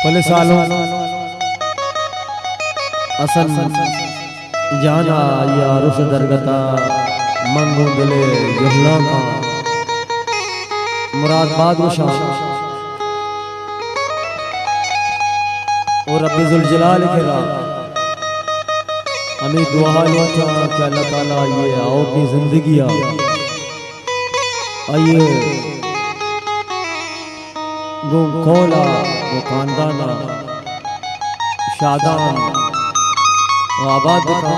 पहले सालों असन जाना या रुस दरगता मंगू दिले जुहला का मुराद बादशाह और रब्बे जुल जलाल के राह हमें दुआ होता कि अल्लाह ताला ये आओ की जिंदगी आइए वो कौला वो खानदाना शादान वो आबाद बता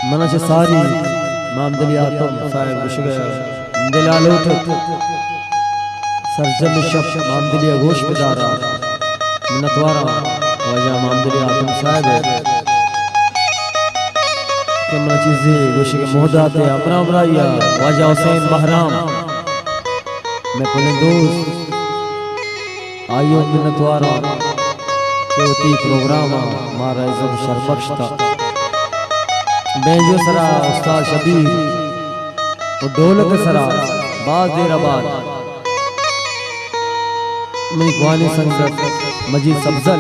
मना से सारी मामदलिया तुम साहिब विश्व दिलालो सरजम शब्द मामदलिया गोश बिदारा मिन्नतवारा वजह मामदलिया तुम साहिब कमरा चीज़ें गोश के मोहदाते अपना अमराइया वजह हुसैन बहराम मैं पुलिस दोस्त आयो मिन्नतवारा केवती प्रोग्राम मारा इज़्ज़त शरबख्शता बेंजो सरा उस्ताद शबीर और ढोलक सरा बाज देर बाद मेरी ग्वानी संगत मजीद सब्जल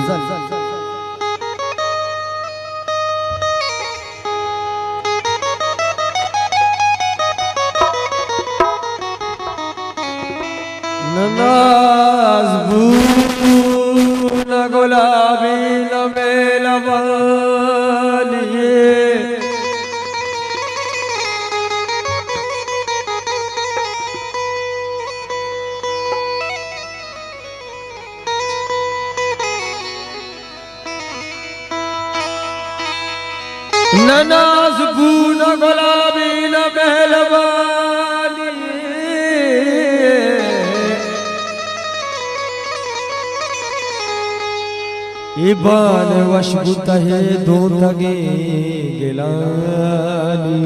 ननाज़बू न गुलाबी न मेलवालिए ननाज़बू न गुलाबी न मेलवाली इबान वशबुता है दो तगे गिलानी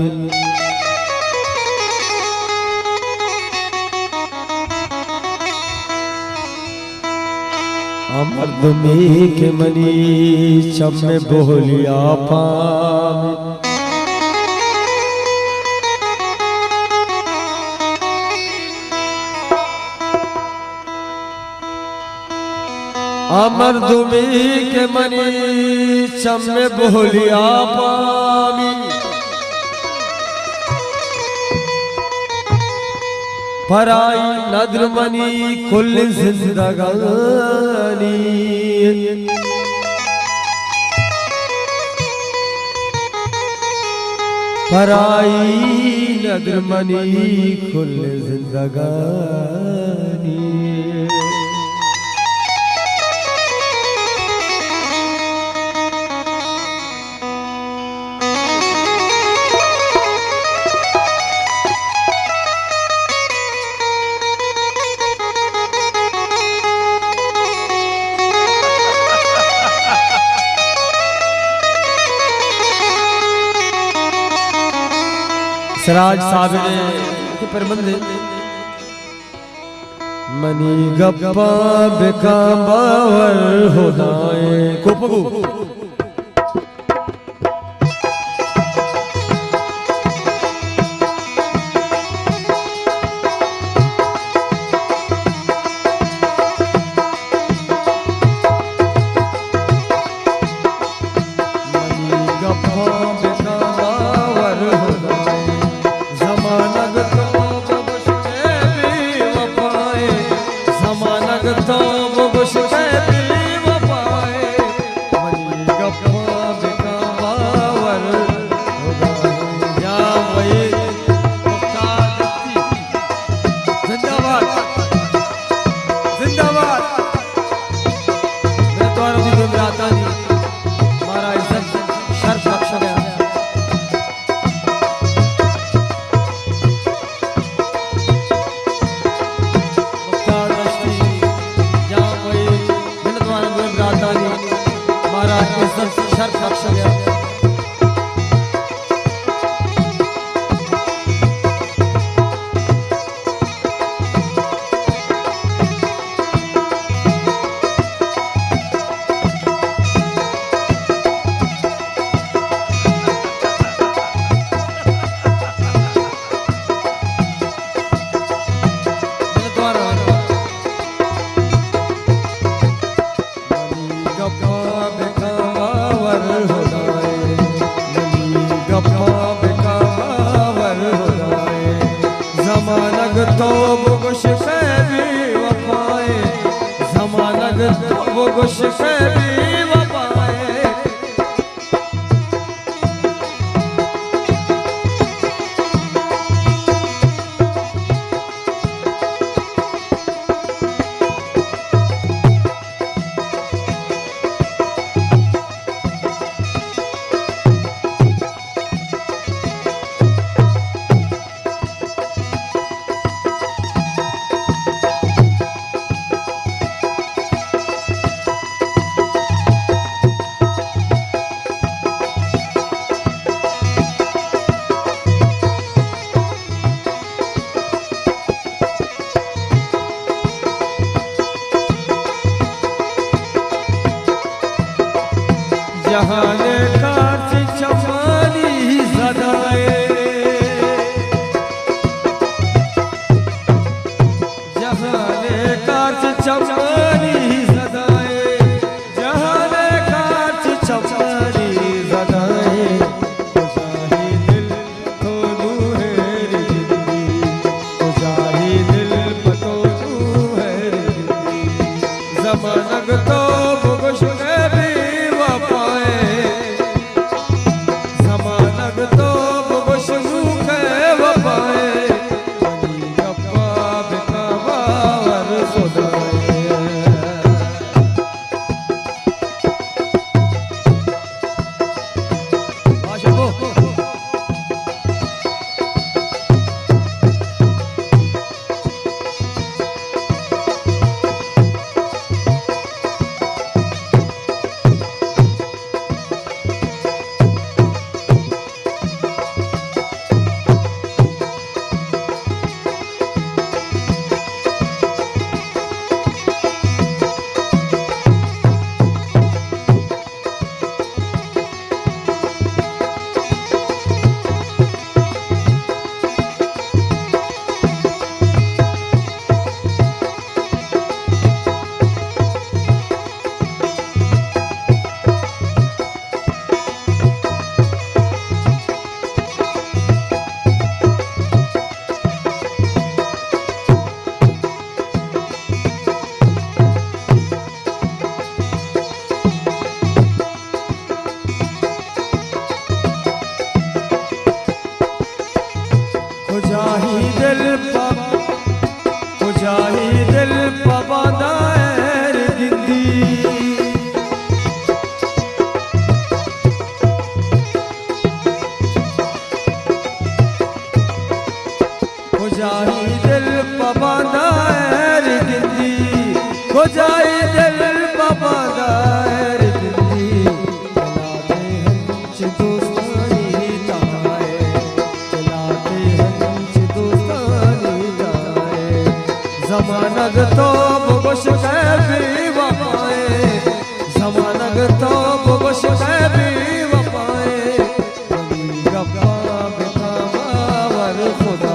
अमर्दमी के मनी चम में बोलिया पाम अमर्दमी के मनी चम में बोलिया पामी पराई नद्र मनी कुल जिंदगानी पराई नद्र मनी कुल जिंदगानी सराज साबरे के प्रबंध मनी गप्पा बेकाबावर होदाए कोपगु बुगुश से भी वफाए जहाने कांच चमानी सदाए जहाने कांच चमानी सदाए जहाने कांच चमानी सदाए खुशाही दिल तो दूर जिंदगी खुशाही दिल पतो दूर जिंदगी जमानक तो बुगुश के भी खुशाही दिल पबादार जिंदी खुशाही दिल पबादार जिंदी खुशाही दिल पबादार जिंदी चलाते हंस दोस्तानी जाए चलाते हंस दोस्तानी जाए जमानक तो बुगुश के भी वफाए जमानक तो बुगुश के भी वफाए गप्पा बेखबर खुदा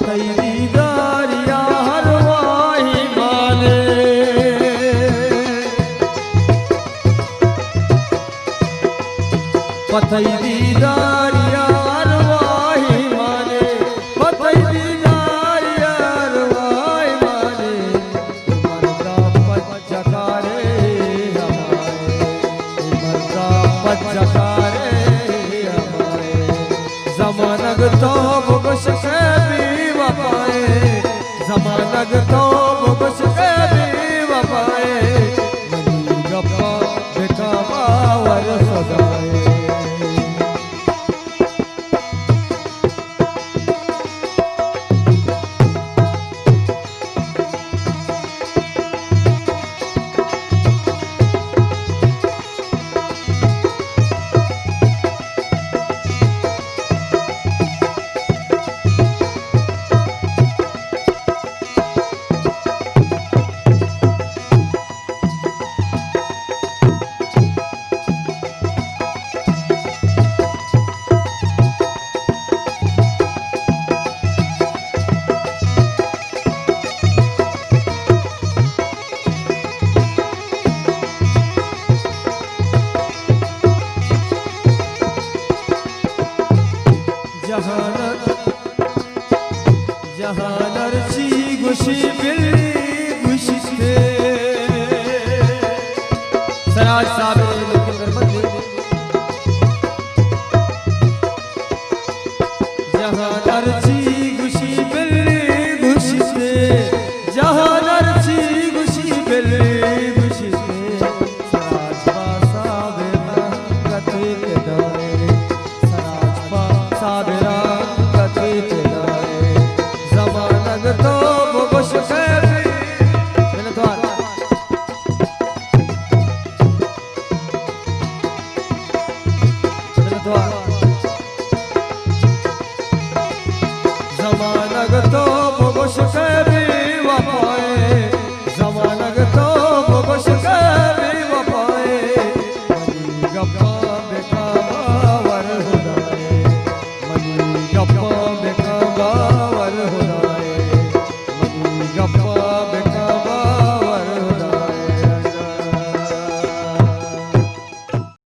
दीदारिया हर वाही माने पतई दीदारिया हर वाही माने पतई दीदारिया हर वाही माने मर्दा पचकारे हमारे मर्दा पचकारे हमारे जमानक तो बुगुश से भी वफा जहाँ नरसी गुशी बिल्ली गुशिते सराज साबे लेकर बंदे जहाँ नरसी गुशी बिल्ली गुशिते जहाँ नरसी गुशी बिल्ली गुशिते सराज साबे कथे दाए सराज साबेरा कथे दाए जमानग तो बुश कैफी मिनतवार मिनतवार जमानग तो बुश कैफी वफाए जमानग तो बुश